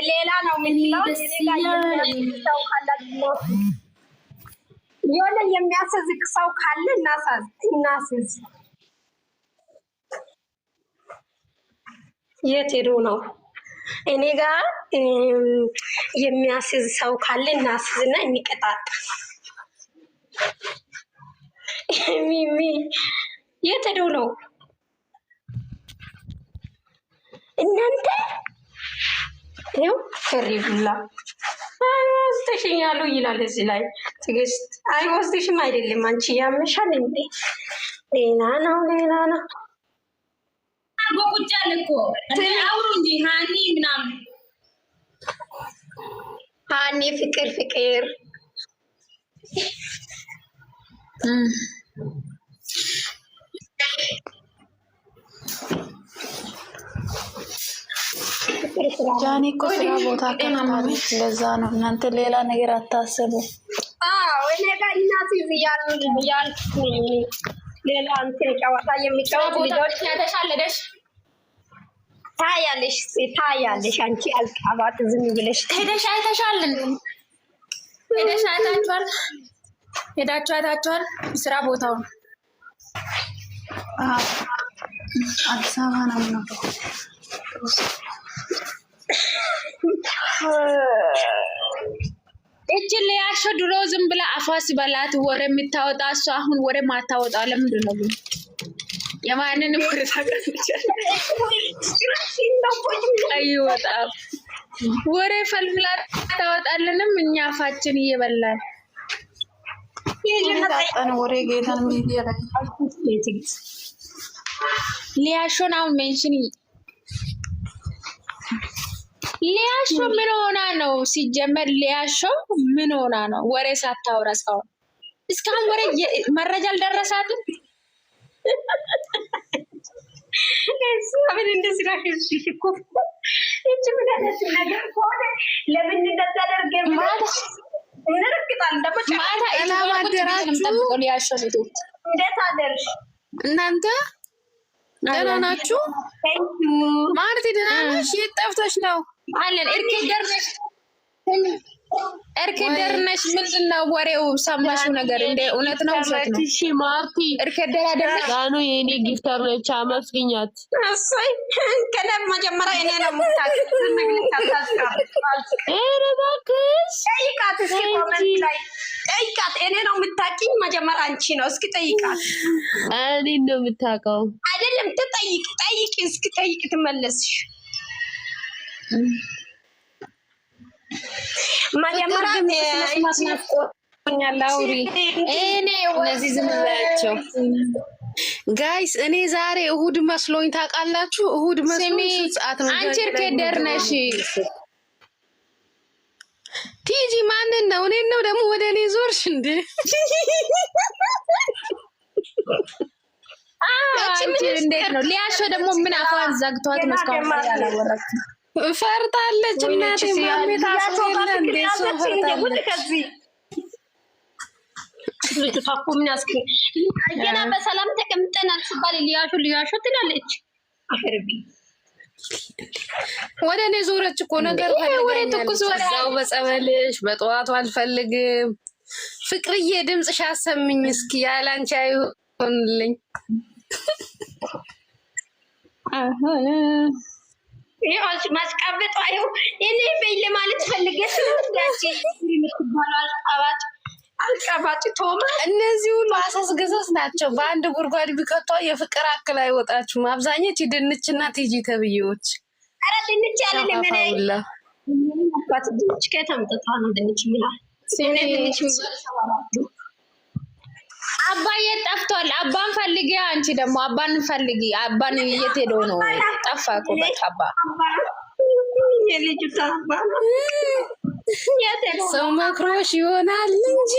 ሌላ ነው የሆነ የሚያስዝቅ ሰው ካለ እናስዝ። የት ሄዶ ነው? እኔ ጋር የሚያስዝ ሰው ካለ እናስዝና የሚቀጣጣ ሚሚ የት ሄዶ ነው እናንተ? ይኸው ፈሪቡላ አይወስድሽኛሉ ይላል እዚህ ላይ ትዕግስት። አይወስድሽም አይደለም አንቺ ያመሻል እንዴ? ሌላ ነው ቁጭ አለ እኮ አውሩ እንጂ ሃኒ ምናምን ሃኒ ፍቅር ጃኒ እኮ ስራ ቦታ ከናማች ለዛ ነው። እናንተ ሌላ ነገር አታስቡ። እኔ ጋር እናስይዝ እያልኩ ሌላ እንትን ጨዋታ የሚጫወቱ ልጆች ያተሻለደሽ ታያለሽ። አንቺ አልቃባት ዝም ብለሽ ሄደሽ አይተሻል። ሄዳችሁ አይታችኋል ስራ ቦታው አዲስ አበባ ነው የምኖረው። እችን ለያሾ ድሮ ዝም ብላ አፏስ በላት ወሬ የምታወጣ እሷ አሁን ወሬ ማታወጣ ለምንድን ነው ግን? የማንንም ወሬ ታቀርብቻለች። አይወጣ ወሬ ፈልፍላ ታወጣለንም እኛ አፋችን እየበላን የታጠነ ወሬ ጌታን ሚዲያ ላይ ሊያሾን አሁን ሜንሽን ሊያሾ ምን ሆና ነው? ሲጀመር ሊያሾ ምን ሆና ነው? ወሬ ሳታወራ እስካሁን ወሬ መረጃ አልደረሳትም። አሁን እንደዚህ ላይ እኮ እቺ ምን አይነት ነገር ሆነ? ለምን እንደዛ አደረገ ማለት እንርግጣለን። ማታ እላማደራችሁ ሊያሾ ልጅ እንዴት አደርሽ እናንተ? ደህና ናችሁ? ማለት ደህና ነሽ? የት ጠፍተሽ ነው? አለን እርኬደር ነሽ። ምንድን ነው ወሬው? ሰማሽው ነገር እንደ እውነት ነው ውሸት ነው? እሺ ማርቲ እርኬደር አይደለም ጋኑ የኔ ጊፍተር ነች። አመስግኛት። እሰይ ከለም መጀመሪያ እኔ ነው የምታውቂው። እባክሽ ጠይቃት እስኪ ኮሜንት ላይ ጠይቃት። እኔ ነው የምታውቂኝ መጀመሪያ አንቺ ነው። እስኪ ጠይቃት። እኔ ነው የምታውቀው አይደለም? ጠይቂ እስኪ ጠይቂ ትመለስሽ። መጀመሪያ እነዚህ ዝም ብላቸው ጋይስ። እኔ ዛሬ እሁድ መስሎኝ ታውቃላችሁ። እሁድ መስሎኝ ሰዓት ነው። አንቺ እርኬደር ነሽ ቲጂ። ማንን ነው? እኔን ነው ደግሞ ወደ እኔ ዞርሽ እንዴ? እንዴት ነው? ሊያሾ ደግሞ ምን አፏን ዘግቷት ነው እስካሁን ያላወራችው? ፈርታለች እናቴ። ማሜ ታስፈራለ እንዴ? ገና በሰላም ተቀምጠናል ሲባል ሊያሾ ትላለች። አፈርቢ ወደ እኔ ዞረች እኮ ነገር ፈልገኛለች። እዛው በጸበልሽ በጠዋቱ አልፈልግም። ፍቅርዬ ድምፅሽ አሰምኝ እስኪ። ያላንቺ አይሆንልኝ። ይኸው ማስቀበጥ አይው እኔ በይለ ማለት ፈልገሽ ነው ያቺ የምትባለው አልቀባጭ ቶማ። እነዚህ ሁሉ አሳስገሰስ ናቸው። በአንድ ጉድጓድ ቢከቷ የፍቅር አክል አይወጣችሁም። አብዛኞች ድንችና ቲጂ ተብዬዎች። ኧረ ድንች አይደለም እኔ አባት ድንች ከታምጣታ ነው ድንች ይላል። እኔ ድንች አባዬ ጠፍቷል። አባን ፈልጊ። አንቺ ደግሞ አባን ፈልጊ። አባን የት ሄዶ ነው? ጠፋ እኮ በቃ አባ የልጁ ታባ ሰው መክሮሽ ይሆናል እንጂ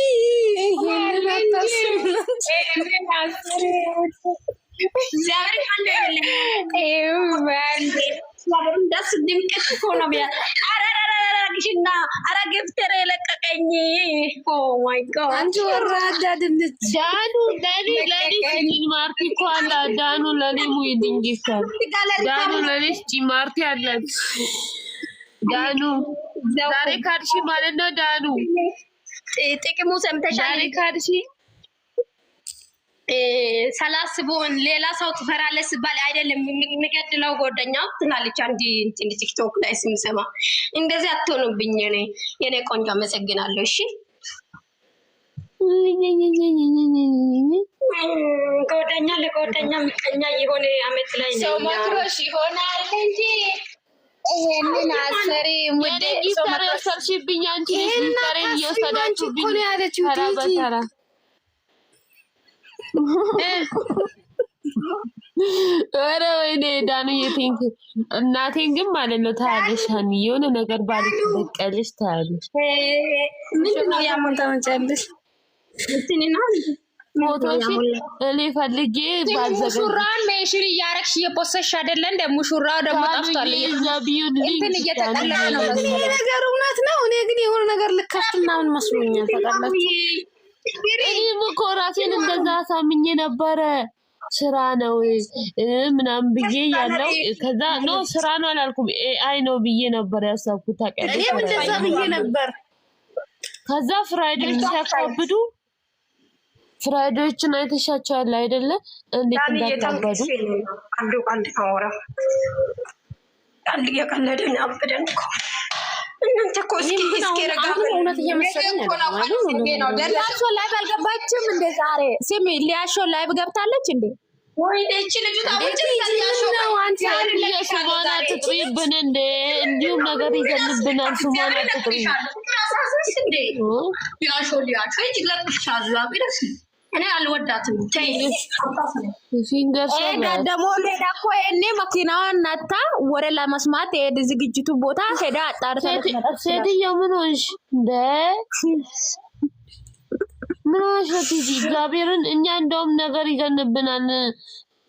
ይሄን አታስብ። ዛሬ አንዴ ደስ ድምቀት እኮ ነው። ልሽና አረ ግፍተር የለቀቀኝ ኦ ማይ ጋድ አንቺ ወራዳ ድንች ዳኑ ለኔ ማርቲ እኮ አለ ዳኑ ለኔ ሙይ ድንጅካል ዳኑ ለኔ ማርቲ አለች ዳኑ ዛሬ ካርሺ ማለት ነው ዳኑ ጥቅሙ ሰምተሻል ዛሬ ካርሺ ሳላስበውን ሌላ ሰው ትፈራለህ ሲባል አይደለም የሚገድለው ጓደኛው ትላለች አንዲ እንትን ቲክቶክ ላይ ስምሰማ እንደዚህ አትሆኑብኝ የኔ ቆንጆ አመሰግናለሁ እሺ ጓደኛ ለጓደኛ ምቀኛ የሆነ አመት ላይ ነው ሰው ማክሮሽ ይሆናል እንጂ ይሄንን አሰሪ ሙዴ ሰው ሰርሽብኝ አንቺ ሊስተርን እየወሰዳችሁብኝ እኮ ነው ያለችው ቲጂ ኧረ ወይኔ ዳኑዬ ቴንክ እናቴን ግን ማለት ነው ታያለሽ ሀኒ የሆነ ነገር ባልክ በቀልሽ ታያለሽ ምንድነው ያሞንታመጫለሽ እንትንና ሞቶሽ እኔ ፈልጌ ባዘገ ሙሽራን ሜንሽን እያረግሽ እየፖሰሽ አይደለ እንደ ሙሽራው ደግሞ ጠፍቷል እንትን እየተቀለለ ነው ነገር እውነት ነው እኔ ግን የሆነ ነገር ልከፍትና ምን መስሎኛል ታውቃላችሁ እኔም እኮ ራሴን እንደዛ አሳምኜ ነበረ ስራ ነው ምናምን ብዬ ያለው ከዛ ነው ስራ ነው አላልኩም አይ ነው ብዬ ነበር ያሰብኩት ታውቂያለሽ እኔም እንደዛ ብዬ ነበር ከዛ ፍራይዶች ሲያካብዱ ፍራይዶችን አይተሻቸዋል አይደለ እንዴት እንዳካበዱ አንድ አወራ አንድ የቀለደን አብደን እኮ እናንተ እኮ እስኪ ረጋ እውነት እየመሰለኝ ነው ሊያሾ ላይ ባልገባችም እንደ ዛሬ ስሚ ሊያሾ ላይ ገብታለች እንዴ ወይ እቺ ልጅ ታውጪ ነው አንቺ የስማና ትጥሪብን እንደ እንዲሁም ነገር ይገልብናል ስማና ትጥሪ ሊያሾ እጅ ለጥቻዛ ቢደስ እኔ አልወዳትም ፊንገር ደግሞ ሌላ እኮ እኔ መኪናዋን ናታ ወደ ለመስማት ሄድ ዝግጅቱ ቦታ ሄዳ አጣርተሽ ሴትዮ ምን ሆንሽ እንደ ምን ሆንሽ ትጂ እግዚአብሔርን እኛ እንደውም ነገር ይገንብናል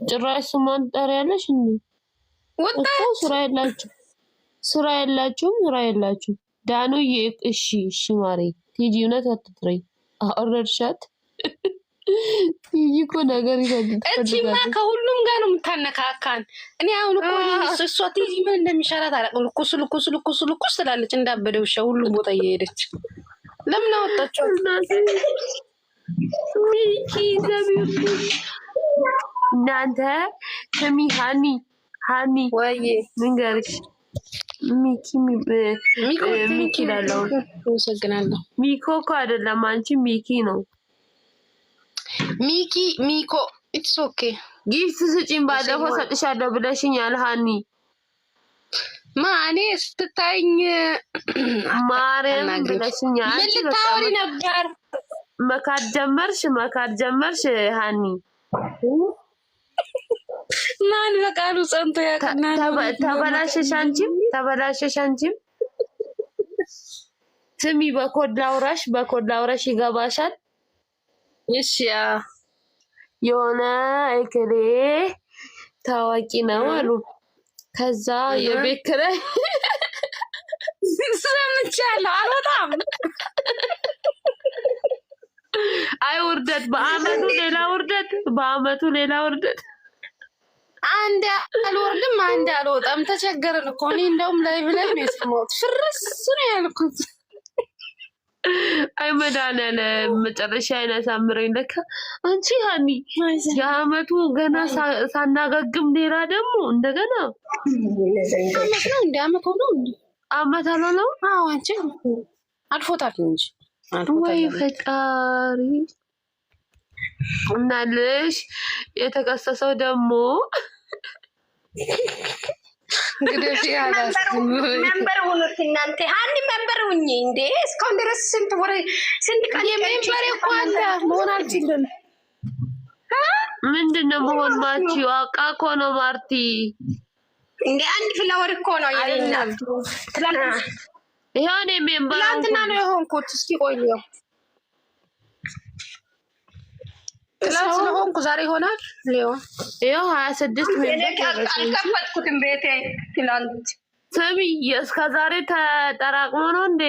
ጭራሽ ስሟን ጠሪያለሽ እንዴ ወጣ ስራ የላችሁ ዳኑዬ እሺ ማሬ ትጂ እውነት አትጥሪ አወረድሻት ይኮ ነገር ይፈልግ እቺማ ከሁሉም ጋር ነው የምታነካካን እኔ አሁን እኮ እሷ ትይጂ ምን እንደሚሻላት አላውቅም ኩስ ትላለች እንዳበደ ውሻ ሁሉም ቦታ እየሄደች ለምን አወጣችሁ ሚኪ ዘቢው እናንተ ከሚ ሃኒ ወይ ንገርሽ ሚኪ ላለው ወሰግናለሁ ሚኮ እኮ አይደለም አንቺ ሚኪ ነው ሚኮ ኢትስ ኦኬ ጊፍት ስጪኝ ባለፈው ሰጥሻለሁ ብለሽኛል ሃኒ ማኔ ስትታይኝ ማርያም ብለሽኛል ምን ልታወሪ ነበር መካድ ጀመርሽ ሃኒ ማን በቃሉ ጸንቶ ያቀና ተበላሸሽ አንቺም ስሚ በኮድ ላውራሽ ይገባሻል እሺ የሆነ እከሌ ታዋቂ ነው አሉ ከዛ የቤት ኪራይ ሰምቻለሁ አልወጣም አይ ውርደት በአመቱ ሌላ ውርደት አንድ አልወርድም አንድ አልወጣም ተቸገረን እኮ እኔ እንደውም ላይ ብለን መስሞት ፍርስ ነው ያልኩት አይ መድኃኒዓለም መጨረሻ ያሳምረኝ ለካ አንቺ ሃኒ የአመቱ ገና ሳናገግም ሌላ ደግሞ እንደገና አመት ነው እንደ አመት ሆኖ አመት አልሆነው አዎ አንቺ አልፎታል እንጂ ወይ ፈጣሪ እናልሽ የተከሰሰው ደግሞ እንግዲህ ያላስ መንበር ሁኑት እናንተ ሃኒ መንበር ሁኚ እንዴ እስካሁን ድረስ ስንት ቀን የመንበር እኮ አለ መሆን አልችልም ምንድነው መሆን ማቺው አቃ እኮ ነው ማርቲ እንዴ አንድ ፍላወር እኮ ነው ያለና ይሄኔ መንበር ትናንትና ነው የሆንኩት እስኪ ቆየው ትላንት ስለሆንኩ ዛሬ ይሆናል ሊሆን ይኸው 26 አልከፈትኩትም ቤቴ ትላንት ስሚ እስከ ዛሬ ተጠራቅሞ ነው እንዴ?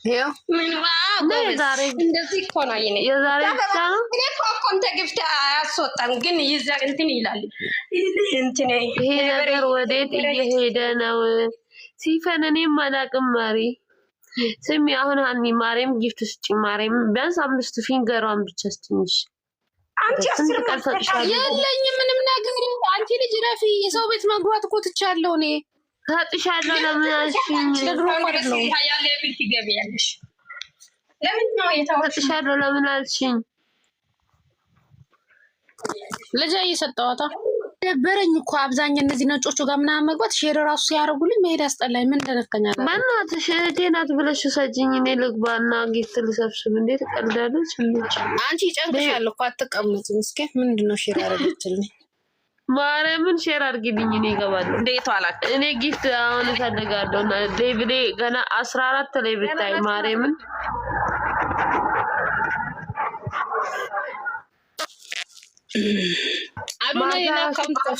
ይኸው ዛሬ እንደዚህ እኮ ነው የዛሬ ብቻ ነው። እኔ እኮ ኮንተ ግፍት አያስወጣም ግን ይዛ እንትን ይላል እንትን ይሄ ነገር ወዴት እየሄደ ነው? ሲፈን እኔም አላቅም። ማሪ ስሚ አሁን ሀኒ ማርያም ጊፍት ስጪ። ማርያም ቢያንስ 5 ፊንገሯን ብቻ ስትንሽ አንቺ አስር የለኝም ምንም ነገር። አንቺ ልጅ ረፊ የሰው ቤት መግባት እኮ ትቻለሁ እኔ ታጥሻለሁ። ለምን አልሽኝ? ለድሮ ማለት ነው ያለ ቤት ይገቢያለሽ። ለምን ነው ታጥሻለሁ? ለምን አልሽኝ? ልጅ እየሰጠዋታ ደበረኝ እኮ አብዛኛው እነዚህ ነጮቹ ጋር ምናምን መግባት ሼር ራሱ ሲያደርጉልኝ መሄድ አስጠላኝ። ምን ተነካኛል? በእናትሽ እህቴ ናት ብለሽ ሰጂኝ። እኔ ልግባና ጊፍት ልሰብስብ። እንዴት ቀልዳለች እንዴ? አንቺ ጨንቅሻል እኮ አትቀመጥም። እስኪ ምንድነው ሼር ያደረገችልኝ? ማርያምን ሼር አድርጊልኝ። እኔ እገባለሁ። እንዴት ዋላችሁ? እኔ ጊፍት አሁን እፈልጋለሁ። ሌቭሌ ገና 14 ላይ ብታይ ማርያምን አዶናይ እና ካምፓኒ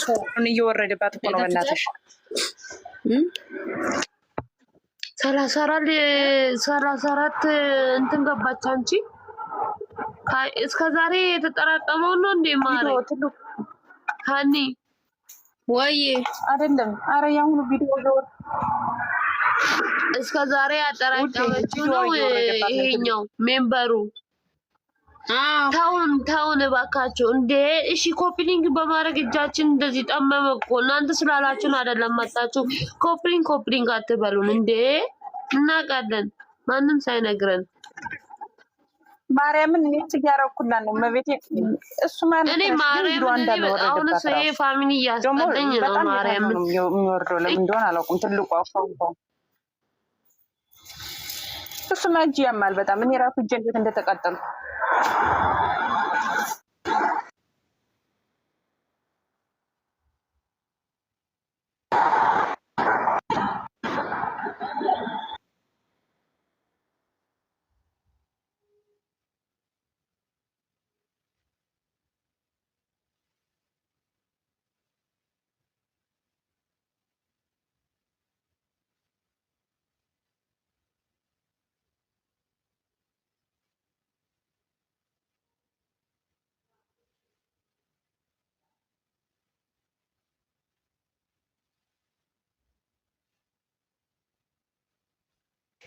እየወረደባት እኮ ነው። በእናትሽ 34 እንትን ገባች። አንቺ እስከ ዛሬ የተጠራቀመው ነው እንዴ? ማርያም ሀኒ ወይ አይደለም። አረ ያሁኑ ቪዲዮ ዘወር እስከ ዛሬ ያጠራቀመችው ነው ይሄኛው ሜምበሩ። ታውን እባካችሁ እንዴ! እሺ ኮፒሊንግ በማድረግ እጃችን እንደዚህ ጠመመ እኮ። እናንተ ስላላችሁን አይደለም መጣችሁ። ኮፒሊንግ አትበሉን እንዴ! እናውቃለን ማንም ሳይነግረን። ማርያምን እኔ እያረኩላት ነው መቤቴ። እሱ ማለት እኔ ማርያም አሁን ሰው ፋሚሊ እያስጠለኝ ነው። ማርያምን የሚወርደው ለምን እንደሆነ አላውቅም። ትልቁ አፋው እሱ ማጂ ያማል በጣም። እኔ ራሱ እጄ እንዴት እንደተቃጠሉ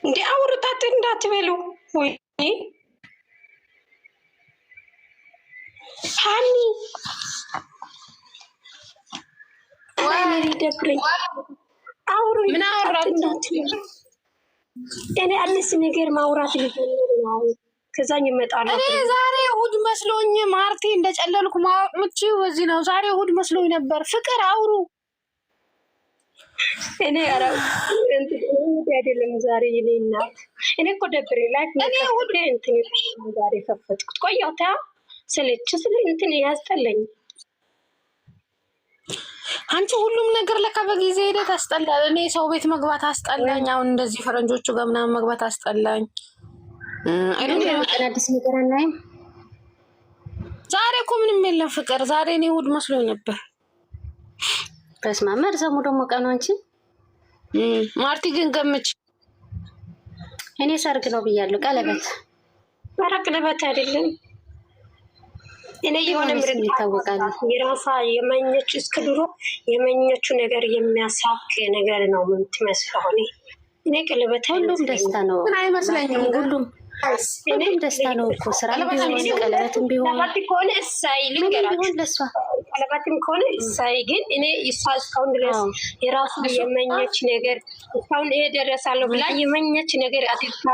እንዴ አውርታት እንዳትበሉ ወይ ሃኒ ወይ ደብረኝ አውሩ። ምን አወራት? እኔ አዲስ ነገር ማውራት ልፈልግ ነው። ከዛኝ ይመጣል። እኔ ዛሬ እሑድ መስሎኝ ማርቴ እንደጨለልኩ ማምጪ ወዚህ ነው። ዛሬ እሑድ መስሎኝ ነበር። ፍቅር አውሩ። እኔ አራው አይደለም ዛሬ የኔ እናት። እኔ እኮ ደብሬ ላይ እኔ እሑድ እንትን ዛሬ ከፈትኩት ቆያታ ስለች እንትን ያስጠላኝ። አንቺ ሁሉም ነገር ለካ በጊዜ ሄደት አስጠላል። እኔ ሰው ቤት መግባት አስጠላኝ። አሁን እንደዚህ ፈረንጆቹ ጋር ምናምን መግባት አስጠላኝ። እኔ አዲስ ነገር አናይም። ዛሬ እኮ ምንም የለም ፍቅር። ዛሬ እኔ እሑድ መስሎኝ ነበር። በስመ አብ መርዘሙ ደግሞ ቀኑ አንቺ ማርቲ ግን ገምች። እኔ ሰርግ ነው ብያለሁ። ቀለበት ቀለበት አይደለም። እኔ የሆነ ምርጥ ይታወቃል። የራሳ የመኘች እስከ ድሮ የመኘቹ ነገር የሚያሳክ ነገር ነው የምትመስለው። እኔ ቀለበት ሁሉም ደስታ ነው። ምን አይመስለኝም። ሁሉም ደስታ ነው እኮ ስራ ቢሆን ቀለበትም ቢሆን ከሆነ እሳይ ልንገራችሁ። ቀለበትም ከሆነ እሳይ። ግን እኔ እሷ እስካሁን ድረስ የራሱ የመኘች ነገር እስካሁን ይሄ ደረሳለሁ ብላ የመኘች ነገር አጥታ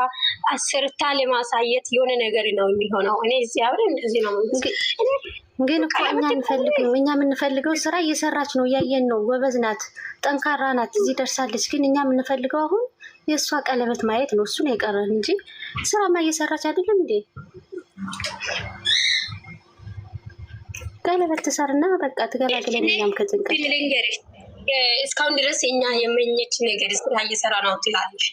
አሰርታ ለማሳየት የሆነ ነገር ነው የሚሆነው። እኔ እዚህ አብረን እንደዚህ ነው። ግን እኮ እኛ የምንፈልገው ስራ እየሰራች ነው፣ እያየን ነው። ጎበዝ ናት፣ ጠንካራ ናት፣ እዚህ ደርሳለች። ግን እኛ የምንፈልገው አሁን የእሷ ቀለበት ማየት ነው። እሱ ነው የቀረን እንጂ ስራማ እየሰራች አይደለም እንዴ? ቀለበት ትሰርና በቃ ትገላግለን። እኛም ከጭንቀት እስካሁን ድረስ እኛ የመኘች ነገር ስራ እየሰራ ነው ትላለች።